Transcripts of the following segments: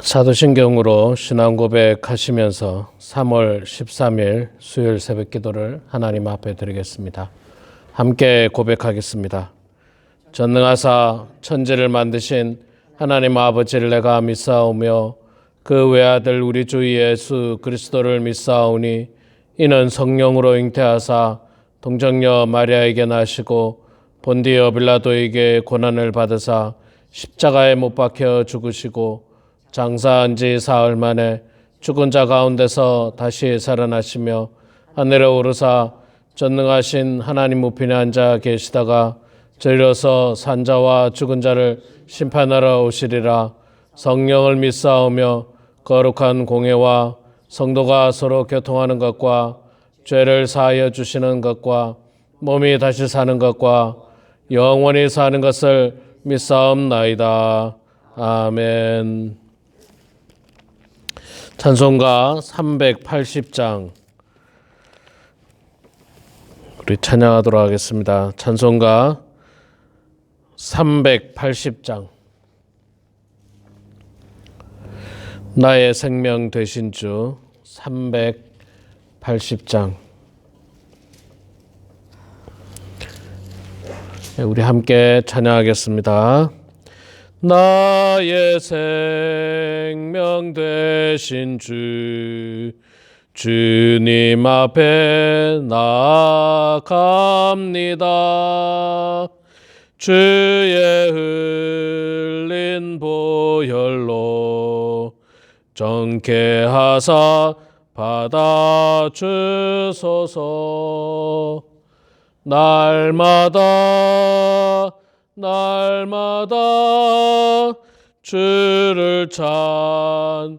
사도신경으로 신앙 고백하시면서 3월 13일 수요일 새벽 기도를 하나님 앞에 드리겠습니다. 함께 고백하겠습니다. 전능하사 천지를 만드신 하나님 아버지를 내가 믿사오며 그 외아들 우리 주 예수 그리스도를 믿사오니 이는 성령으로 잉태하사 동정녀 마리아에게 나시고 본디오 빌라도에게 고난을 받으사 십자가에 못 박혀 죽으시고 장사한 지 사흘 만에 죽은 자 가운데서 다시 살아나시며 하늘에 오르사 전능하신 하나님 우편에 앉아 계시다가 저리로서 산자와 죽은 자를 심판하러 오시리라. 성령을 믿사오며 거룩한 공회와 성도가 서로 교통하는 것과 죄를 사하여 주시는 것과 몸이 다시 사는 것과 영원히 사는 것을 믿사옵나이다. 아멘. 찬송가 380장 우리 찬양하도록 하겠습니다. 찬송가 380장 나의 생명 되신 주 380장 우리 함께 찬양하겠습니다. 나의 생명 되신 주 주님 앞에 나아갑니다. 주의 흘린 보혈로 정케하사 받아주소서. 날마다 주를 찬송하겠네.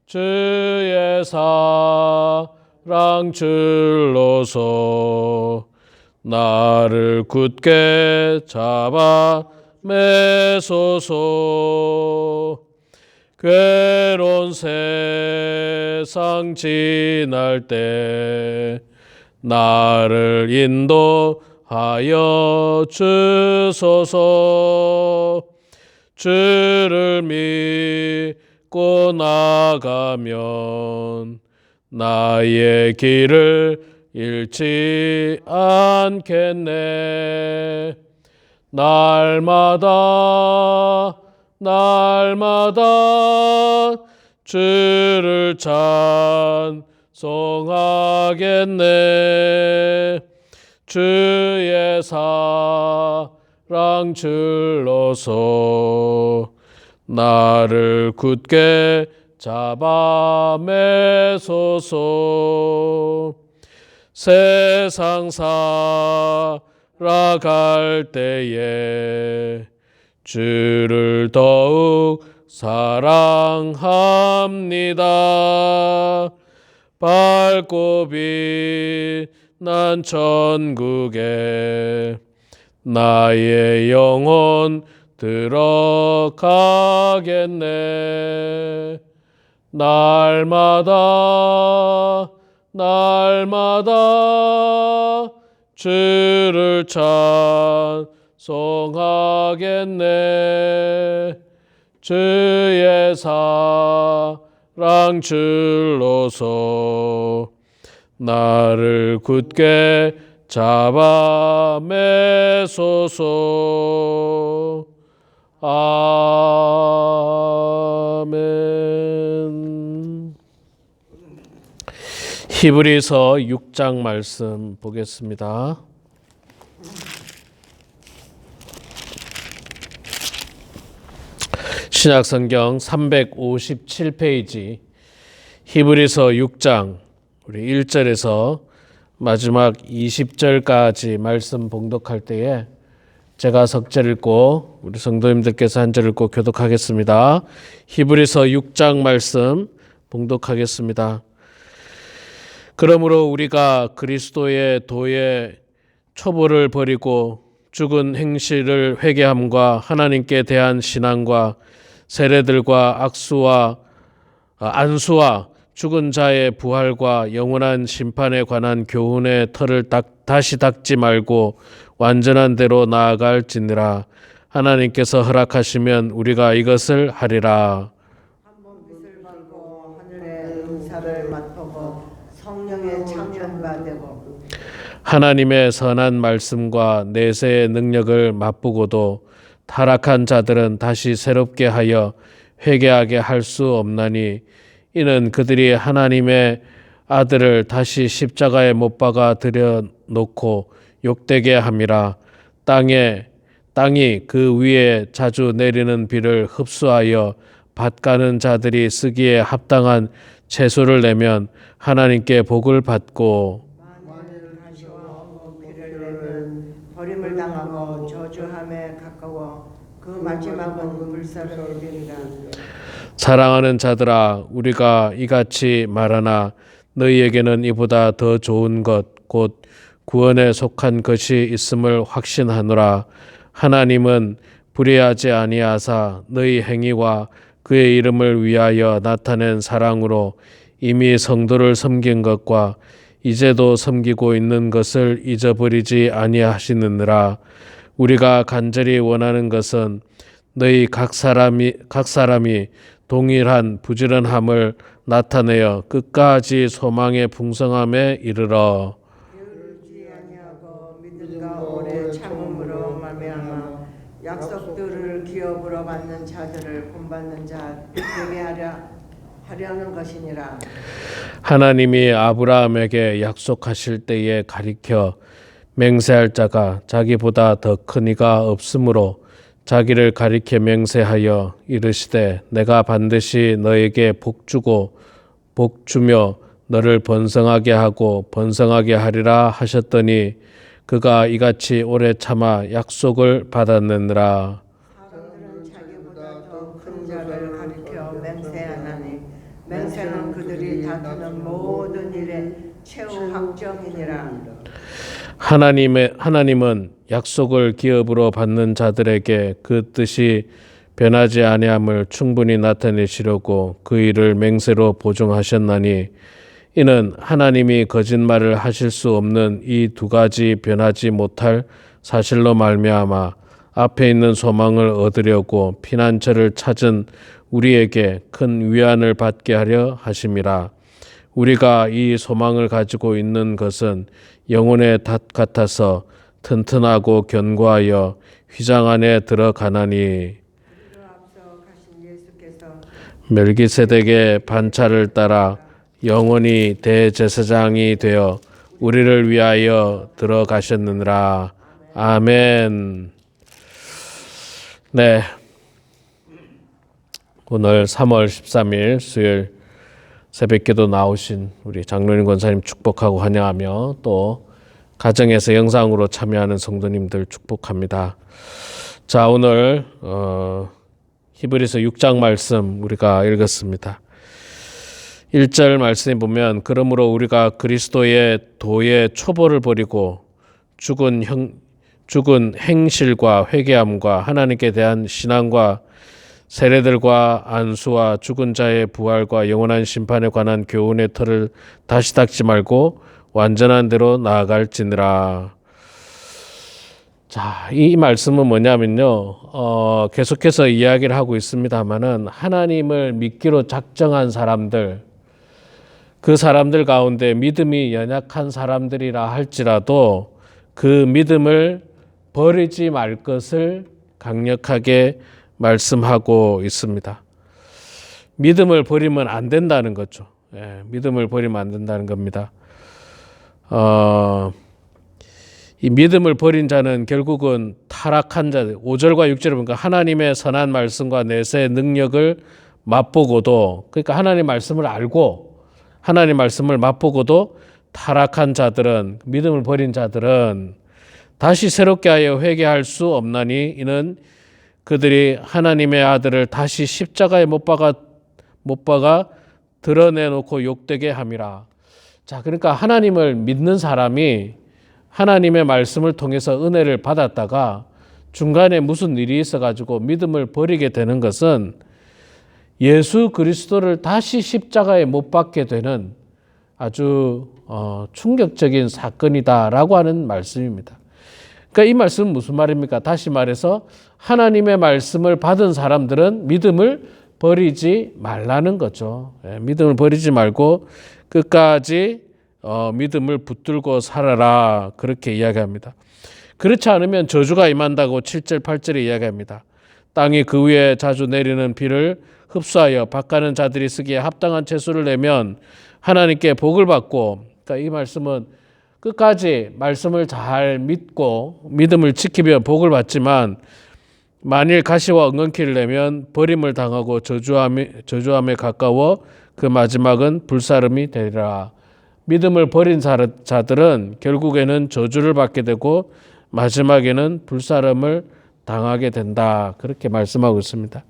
주의 사랑 줄로서 나를 굳게 잡아 매소서. 괴로운 세상 지날 때 나를 인도하여 주소서. 주를 믿고 나가면 나의 길을 잃지 않겠네. 날마다 주를 찬송하겠네. 주의 사랑 줄로서 나를 굳게 잡아 매소서. 세상 살아갈 때에 주를 더욱 사랑합니다. 밝고 빛난 천국에 나의 영혼 들어가겠네. 날마다 주를 찬송하겠네. 주의 사랑 줄로서 나를 굳게 잡아 매소서. 아멘. 히브리서 6장 말씀 보겠습니다. 신약성경 357페이지 히브리서 6장 우리 1절에서 마지막 20절까지 말씀 봉독할 때에 제가 석절 읽고 우리 성도님들께서 한 절 읽고 교독하겠습니다. 히브리서 6장 말씀 봉독하겠습니다. 그러므로 우리가 그리스도의 도의 초보를 버리고 죽은 행실을 회개함과 하나님께 대한 신앙과 세례들과 안수와 죽은 자의 부활과 영원한 심판에 관한 교훈의 털을 다시 닦지 말고 완전한 대로 나아갈지니라. 하나님께서 허락하시면 우리가 이것을 하리라. 한번 빛을 받고 하늘의 은사를 맛보고 성령의 참여바 되고 하나님의 선한 말씀과 내세의 능력을 맛보고도 타락한 자들은 다시 새롭게 하여 회개하게 할 수 없나니 이는 그들이 하나님의 아들을 다시 십자가에 못 박아 들여놓고 욕되게 함이라. 땅이 그 위에 자주 내리는 비를 흡수하여 밭가는 자들이 쓰기에 합당한 채소를 내면 하나님께 복을 받고 만일 가시와 비를 내면 버림을 당하고 저주함에 가까워 그 마지막은 불사를 이르리라. 사랑하는 자들아 우리가 이같이 말하나 너희에게는 이보다 더 좋은 것 곧 구원에 속한 것이 있음을 확신하노라. 하나님은 불의하지 아니하사 너희 행위와 그의 이름을 위하여 나타낸 사랑으로 이미 성도를 섬긴 것과 이제도 섬기고 있는 것을 잊어버리지 아니하시느니라. 우리가 간절히 원하는 것은 너희 각 사람이 동일한 부지런함을 나타내어 끝까지 소망의 풍성함에 이르러 게으르지 아니하고 믿음과 오래 참음으로 말미암아 약속들을 기업으로 받는 자들을 본받는 자 되게 하려는 것이니라. 하나님이 아브라함에게 약속하실 때에 가리켜 맹세할 자가 자기보다 더 큰 이가 없으므로 자기를 가리켜 맹세하여 이르시되 내가 반드시 너에게 복 주며 너를 번성하게 하고 번성하게 하리라 하셨더니 그가 이같이 오래 참아 약속을 받았느니라. 사람들은 자기보다 더 큰 자를 가리켜 맹세하나니 맹세는 그들이 다투는 모든 일의 최후 확정이니라. 하나님은 약속을 기업으로 받는 자들에게 그 뜻이 변하지 아니함을 충분히 나타내시려고 그 일을 맹세로 보증하셨나니 이는 하나님이 거짓말을 하실 수 없는 이 두 가지 변하지 못할 사실로 말미암아 앞에 있는 소망을 얻으려고 피난처를 찾은 우리에게 큰 위안을 받게 하려 하심이라. 우리가 이 소망을 가지고 있는 것은 영혼의 닷 같아서 튼튼하고 견고하여 휘장 안에 들어가나니 우리로 앞서 가신 예수께서 멜기세덱의 반차를 따라 영원히 대제사장이 되어 우리를 위하여 들어가셨느니라. 아멘. 네, 오늘 3월 13일 수요일 새벽기도 나오신 우리 장로님 권사님 축복하고 환영하며 또 가정에서 영상으로 참여하는 성도님들 축복합니다. 자, 오늘 히브리서 6장 말씀 우리가 읽었습니다. 1절 말씀에 보면 그러므로 우리가 그리스도의 도의 초보를 버리고 죽은 행실과 회개함과 하나님께 대한 신앙과 세례들과 안수와 죽은 자의 부활과 영원한 심판에 관한 교훈의 틀을 다시 닦지 말고 완전한 대로 나아갈지니라. 자, 이 말씀은 뭐냐면요. 계속해서 이야기를 하고 있습니다만은 하나님을 믿기로 작정한 사람들, 그 사람들 가운데 믿음이 연약한 사람들이라 할지라도 그 믿음을 버리지 말 것을 강력하게 말씀하고 있습니다. 믿음을 버리면 안 된다는 거죠. 믿음을 버리면 안 된다는 겁니다. 이 믿음을 버린 자는 결국은 타락한 자들, 5절과 6절을 보니까 하나님의 선한 말씀과 내세의 능력을 맛보고도, 그러니까 하나님 말씀을 알고 하나님 말씀을 맛보고도 타락한 자들은, 믿음을 버린 자들은 다시 새롭게 하여 회개할 수 없나니 이는 그들이 하나님의 아들을 다시 십자가에 못 박아 드러내놓고 욕되게 함이라. 자, 그러니까 하나님을 믿는 사람이 하나님의 말씀을 통해서 은혜를 받았다가 중간에 무슨 일이 있어가지고 믿음을 버리게 되는 것은 예수 그리스도를 다시 십자가에 못 박게 되는 아주 충격적인 사건이다라고 하는 말씀입니다. 그러니까 이 말씀은 무슨 말입니까? 다시 말해서 하나님의 말씀을 받은 사람들은 믿음을 버리지 말라는 거죠. 믿음을 버리지 말고 끝까지 믿음을 붙들고 살아라, 그렇게 이야기합니다. 그렇지 않으면 저주가 임한다고 7절 8절에 이야기합니다. 땅이 그 위에 자주 내리는 비를 흡수하여 밭가는 자들이 쓰기에 합당한 채소를 내면 하나님께 복을 받고, 그러니까 이 말씀은 끝까지 말씀을 잘 믿고 믿음을 지키며 복을 받지만 만일 가시와 엉겅퀴를 내면 버림을 당하고 저주함에 가까워 그 마지막은 불사름이 되리라. 믿음을 버린 자들은 결국에는 저주를 받게 되고 마지막에는 불사름을 당하게 된다, 그렇게 말씀하고 있습니다.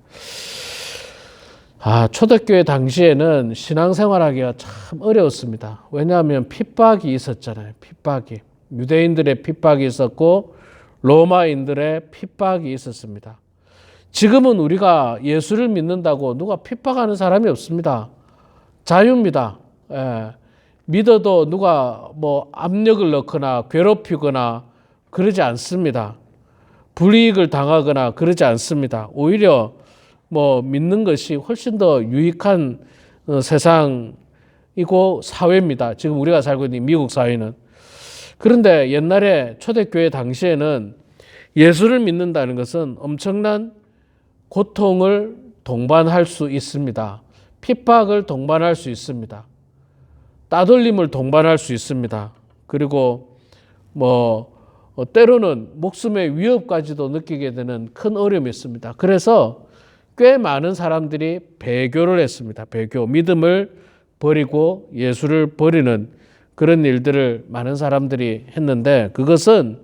초대교회 당시에는 신앙생활하기가 참 어려웠습니다. 왜냐하면 핍박이 있었잖아요. 핍박이. 유대인들의 핍박이 있었고 로마인들의 핍박이 있었습니다. 지금은 우리가 예수를 믿는다고 누가 핍박하는 사람이 없습니다. 자유입니다. 믿어도 누가 압력을 넣거나 괴롭히거나 그러지 않습니다. 불이익을 당하거나 그러지 않습니다. 오히려 믿는 것이 훨씬 더 유익한 세상이고 사회입니다. 지금 우리가 살고 있는 미국 사회는. 그런데 옛날에 초대교회 당시에는 예수를 믿는다는 것은 엄청난 고통을 동반할 수 있습니다. 핍박을 동반할 수 있습니다. 따돌림을 동반할 수 있습니다. 그리고 때로는 목숨의 위협까지도 느끼게 되는 큰 어려움이 있습니다. 그래서 꽤 많은 사람들이 배교를 했습니다. 배교, 믿음을 버리고 예수를 버리는 그런 일들을 많은 사람들이 했는데, 그것은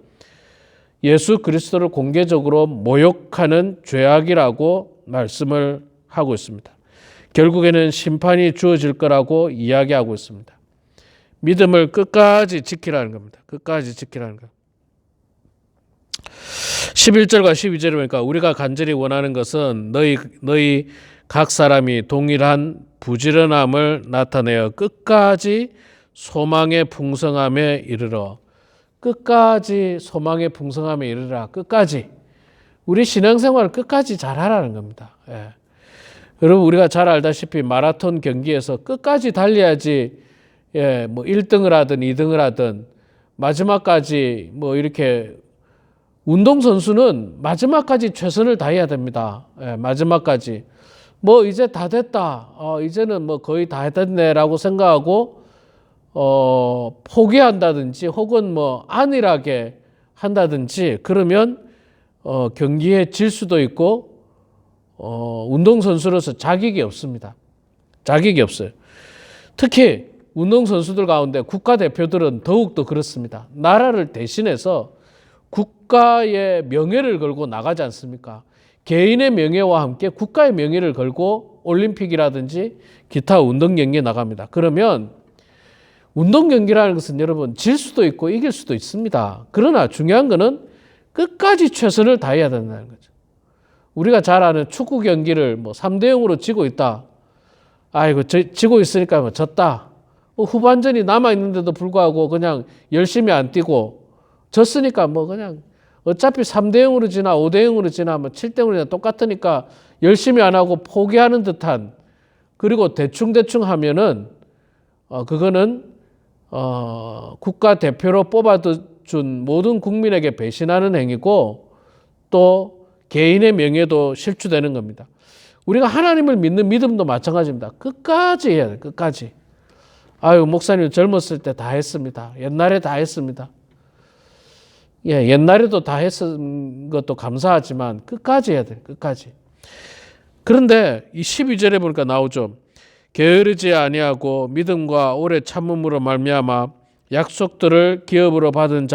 예수 그리스도를 공개적으로 모욕하는 죄악이라고 말씀을 하고 있습니다. 결국에는 심판이 주어질 거라고 이야기하고 있습니다. 믿음을 끝까지 지키라는 겁니다. 끝까지 지키라는 것. 11절과 12절에 보니까 우리가 간절히 원하는 것은 너희 각 사람이 동일한 부지런함을 나타내어 끝까지 소망의 풍성함에 이르러. 끝까지 소망의 풍성함에 이르라. 끝까지. 우리 신앙생활을 끝까지 잘하라는 겁니다. 여러분, 우리가 잘 알다시피 마라톤 경기에서 끝까지 달려야지 1등을 하든 2등을 하든 마지막까지 이렇게, 운동선수는 마지막까지 최선을 다해야 됩니다. 마지막까지. 이제 다 됐다. 이제는 거의 다 됐네라고 생각하고, 포기한다든지 혹은 안일하게 한다든지 그러면, 경기에 질 수도 있고, 운동선수로서 자격이 없습니다. 자격이 없어요. 특히 운동선수들 가운데 국가대표들은 더욱더 그렇습니다. 나라를 대신해서 국가의 명예를 걸고 나가지 않습니까? 개인의 명예와 함께 국가의 명예를 걸고 올림픽이라든지 기타 운동 경기에 나갑니다. 그러면 운동 경기라는 것은 여러분 질 수도 있고 이길 수도 있습니다. 그러나 중요한 것은 끝까지 최선을 다해야 된다는 거죠. 우리가 잘 아는 축구 경기를 3대 0으로 지고 있다. 아이고, 지고 있으니까 졌다. 후반전이 남아있는데도 불구하고 그냥 열심히 안 뛰고, 졌으니까 그냥 어차피 3대 0으로 지나 5대 0으로 지나 7대 0으로 지나 똑같으니까 열심히 안 하고 포기하는 듯한, 그리고 대충 하면은 그거는 국가대표로 뽑아준 모든 국민에게 배신하는 행위고 또 개인의 명예도 실추되는 겁니다. 우리가 하나님을 믿는 믿음도 마찬가지입니다. 끝까지 해야 돼요. 끝까지. 목사님 젊었을 때 다 했습니다. 옛날에 다 했습니다. 옛날에도 다 했은 것도 감사하지만 끝까지 해야 돼요. 끝까지. 그런데 이 12절에 보니까 나오죠. 게으르지 아니하고 믿음과 오래 참음으로 말미암아 약속들을 기업으로 받은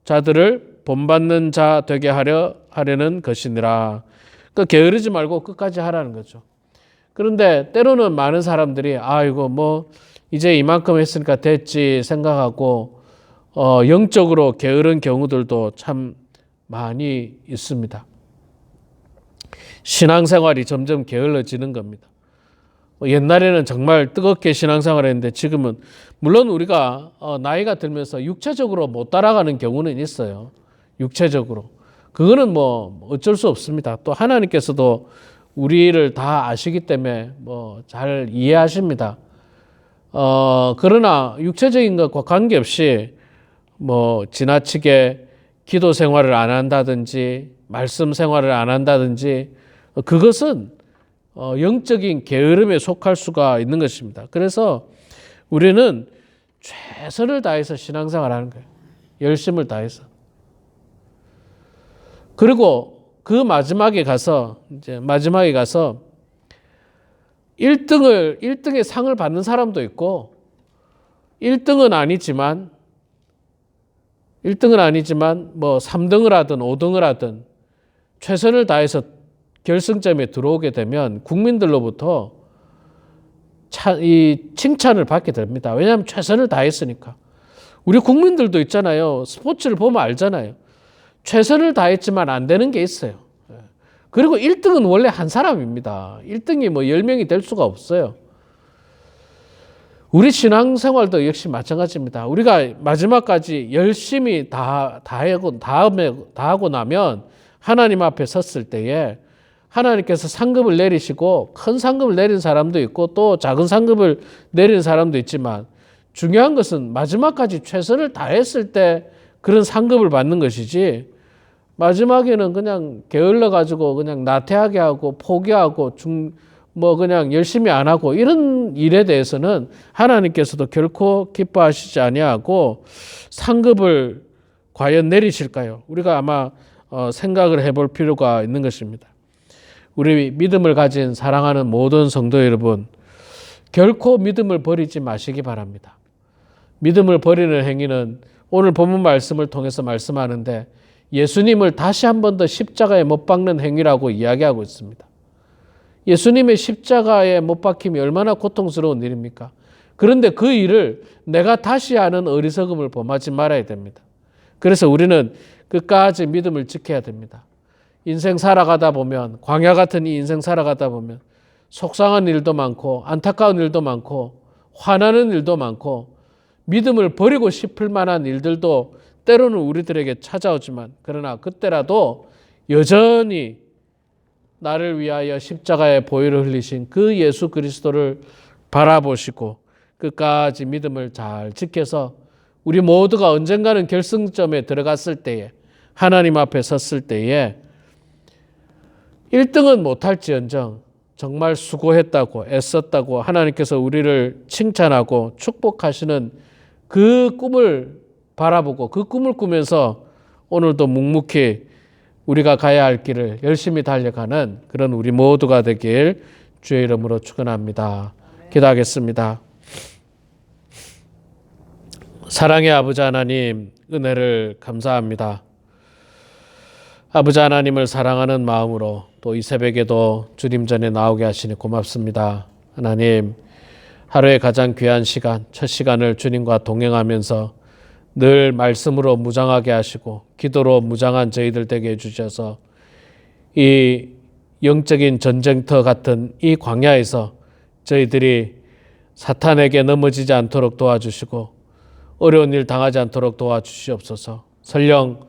자들을 본받는 자 되게 하려는 것이니라. 그러니까 게으르지 말고 끝까지 하라는 거죠. 그런데 때로는 많은 사람들이 이거 이제 이만큼 했으니까 됐지 생각하고 영적으로 게으른 경우들도 참 많이 있습니다. 신앙생활이 점점 게을러지는 겁니다. 옛날에는 정말 뜨겁게 신앙생활을 했는데 지금은 물론 우리가 나이가 들면서 육체적으로 못 따라가는 경우는 있어요. 육체적으로. 그거는 뭐 어쩔 수 없습니다. 또 하나님께서도 우리를 다 아시기 때문에 뭐 잘 이해하십니다. 그러나 육체적인 것과 관계없이 뭐 지나치게 기도 생활을 안 한다든지 말씀 생활을 안 한다든지 그것은 영적인 게으름에 속할 수가 있는 것입니다. 그래서 우리는 최선을 다해서 신앙생활을 하는 거예요. 열심을 다해서. 그리고 그 마지막에 가서 1등의 상을 받는 사람도 있고 1등은 아니지만 뭐 3등을 하든 5등을 하든 최선을 다해서 결승점에 들어오게 되면 국민들로부터 이 칭찬을 받게 됩니다. 왜냐하면 최선을 다했으니까. 우리 국민들도 있잖아요. 스포츠를 보면 알잖아요. 최선을 다했지만 안 되는 게 있어요. 그리고 1등은 원래 한 사람입니다. 1등이 뭐 10명이 될 수가 없어요. 우리 신앙생활도 역시 마찬가지입니다. 우리가 마지막까지 열심히 다 하고 나면 하나님 앞에 섰을 때에 하나님께서 상급을 내리시고 큰 상급을 내린 사람도 있고 또 작은 상급을 내린 사람도 있지만 중요한 것은 마지막까지 최선을 다했을 때 그런 상급을 받는 것이지 마지막에는 그냥 게을러 가지고 그냥 나태하게 하고 포기하고 그냥 열심히 안 하고 이런 일에 대해서는 하나님께서도 결코 기뻐하시지 아니하고 상급을 과연 내리실까요? 우리가 아마 생각을 해볼 필요가 있는 것입니다. 우리 믿음을 가진 사랑하는 모든 성도 여러분, 결코 믿음을 버리지 마시기 바랍니다. 믿음을 버리는 행위는 오늘 본문 말씀을 통해서 말씀하는데 예수님을 다시 한 번 더 십자가에 못 박는 행위라고 이야기하고 있습니다. 예수님의 십자가에 못 박힘이 얼마나 고통스러운 일입니까? 그런데 그 일을 내가 다시 하는 어리석음을 범하지 말아야 됩니다. 그래서 우리는 끝까지 믿음을 지켜야 됩니다. 인생 살아가다 보면 광야 같은 이 인생 살아가다 보면 속상한 일도 많고 안타까운 일도 많고 화나는 일도 많고 믿음을 버리고 싶을 만한 일들도 때로는 우리들에게 찾아오지만 그러나 그때라도 여전히 나를 위하여 십자가의 보혈을 흘리신 그 예수 그리스도를 바라보시고 끝까지 믿음을 잘 지켜서 우리 모두가 언젠가는 결승점에 들어갔을 때에 하나님 앞에 섰을 때에 1등은 못할지언정 정말 수고했다고 애썼다고 하나님께서 우리를 칭찬하고 축복하시는 그 꿈을 바라보고 그 꿈을 꾸면서 오늘도 묵묵히 우리가 가야 할 길을 열심히 달려가는 그런 우리 모두가 되길 주의 이름으로 축원합니다. 기도하겠습니다. 사랑의 아버지 하나님, 은혜를 감사합니다. 아버지 하나님을 사랑하는 마음으로 또 이 새벽에도 주님 전에 나오게 하시니 고맙습니다. 하나님, 하루의 가장 귀한 시간, 첫 시간을 주님과 동행하면서 늘 말씀으로 무장하게 하시고 기도로 무장한 저희들 되게 해주셔서 이 영적인 전쟁터 같은 이 광야에서 저희들이 사탄에게 넘어지지 않도록 도와주시고 어려운 일 당하지 않도록 도와주시옵소서. 설령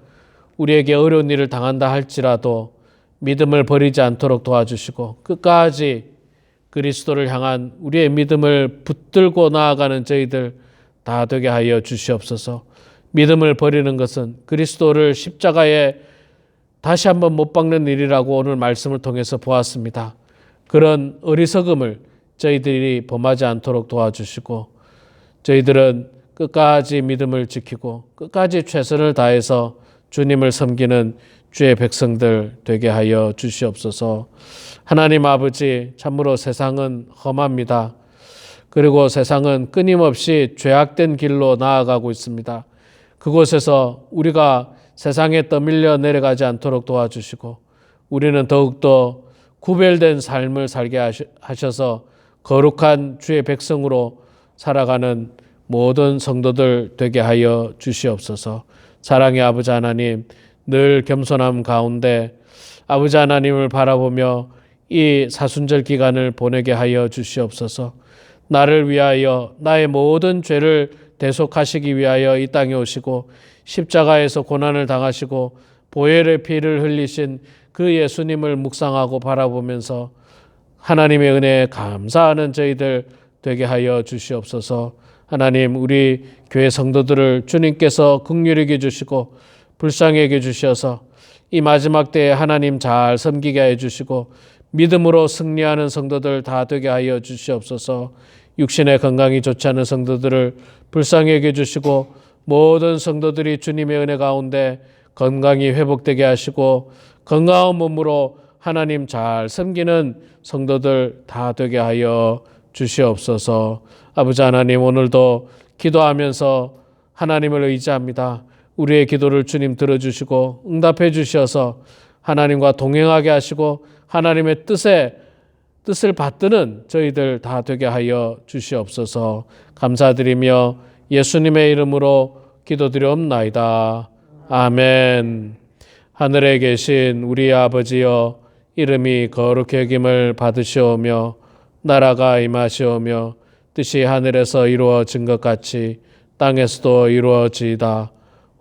우리에게 어려운 일을 당한다 할지라도 믿음을 버리지 않도록 도와주시고 끝까지 그리스도를 향한 우리의 믿음을 붙들고 나아가는 저희들 다 되게 하여 주시옵소서. 믿음을 버리는 것은 그리스도를 십자가에 다시 한번 못 박는 일이라고 오늘 말씀을 통해서 보았습니다. 그런 어리석음을 저희들이 범하지 않도록 도와주시고 저희들은 끝까지 믿음을 지키고 끝까지 최선을 다해서 주님을 섬기는 주의 백성들 되게 하여 주시옵소서. 하나님 아버지, 참으로 세상은 험합니다. 그리고 세상은 끊임없이 죄악된 길로 나아가고 있습니다. 그곳에서 우리가 세상에 떠밀려 내려가지 않도록 도와주시고 우리는 더욱더 구별된 삶을 살게 하셔서 거룩한 주의 백성으로 살아가는 모든 성도들 되게 하여 주시옵소서. 사랑의 아버지 하나님, 늘 겸손함 가운데 아버지 하나님을 바라보며 이 사순절 기간을 보내게 하여 주시옵소서. 나를 위하여 나의 모든 죄를 대속하시기 위하여 이 땅에 오시고 십자가에서 고난을 당하시고 보혈의 피를 흘리신 그 예수님을 묵상하고 바라보면서 하나님의 은혜에 감사하는 저희들 되게 하여 주시옵소서. 하나님, 우리 교회 성도들을 주님께서 긍휼히 여겨 주시고 불쌍히 여겨 주셔서 이 마지막 때에 하나님 잘 섬기게 해 주시고 믿음으로 승리하는 성도들 다 되게 하여 주시옵소서. 육신의 건강이 좋지 않은 성도들을 불쌍히 여겨 주시고 모든 성도들이 주님의 은혜 가운데 건강이 회복되게 하시고 건강한 몸으로 하나님 잘 섬기는 성도들 다 되게 하여 주시옵소서. 아버지 하나님, 오늘도 기도하면서 하나님을 의지합니다. 우리의 기도를 주님 들어주시고 응답해 주셔서 하나님과 동행하게 하시고 하나님의 뜻을 받드는 저희들 다 되게 하여 주시옵소서. 감사드리며 예수님의 이름으로 기도드리옵나이다. 아멘. 하늘에 계신 우리 아버지여, 이름이 거룩히 여김을 받으시오며 나라가 임하시오며 뜻이 하늘에서 이루어진 것 같이 땅에서도 이루어지이다.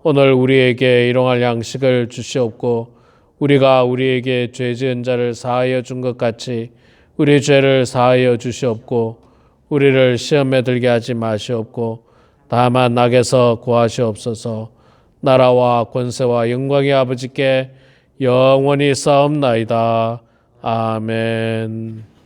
오늘 우리에게 일용할 양식을 주시옵고 우리가 우리에게 죄 지은 자를 사하여 준 것 같이 우리 죄를 사하여 주시옵고 우리를 시험에 들게 하지 마시옵고 다만 악에서 구하시옵소서. 나라와 권세와 영광이 아버지께 영원히 쌓옵나이다. 아멘.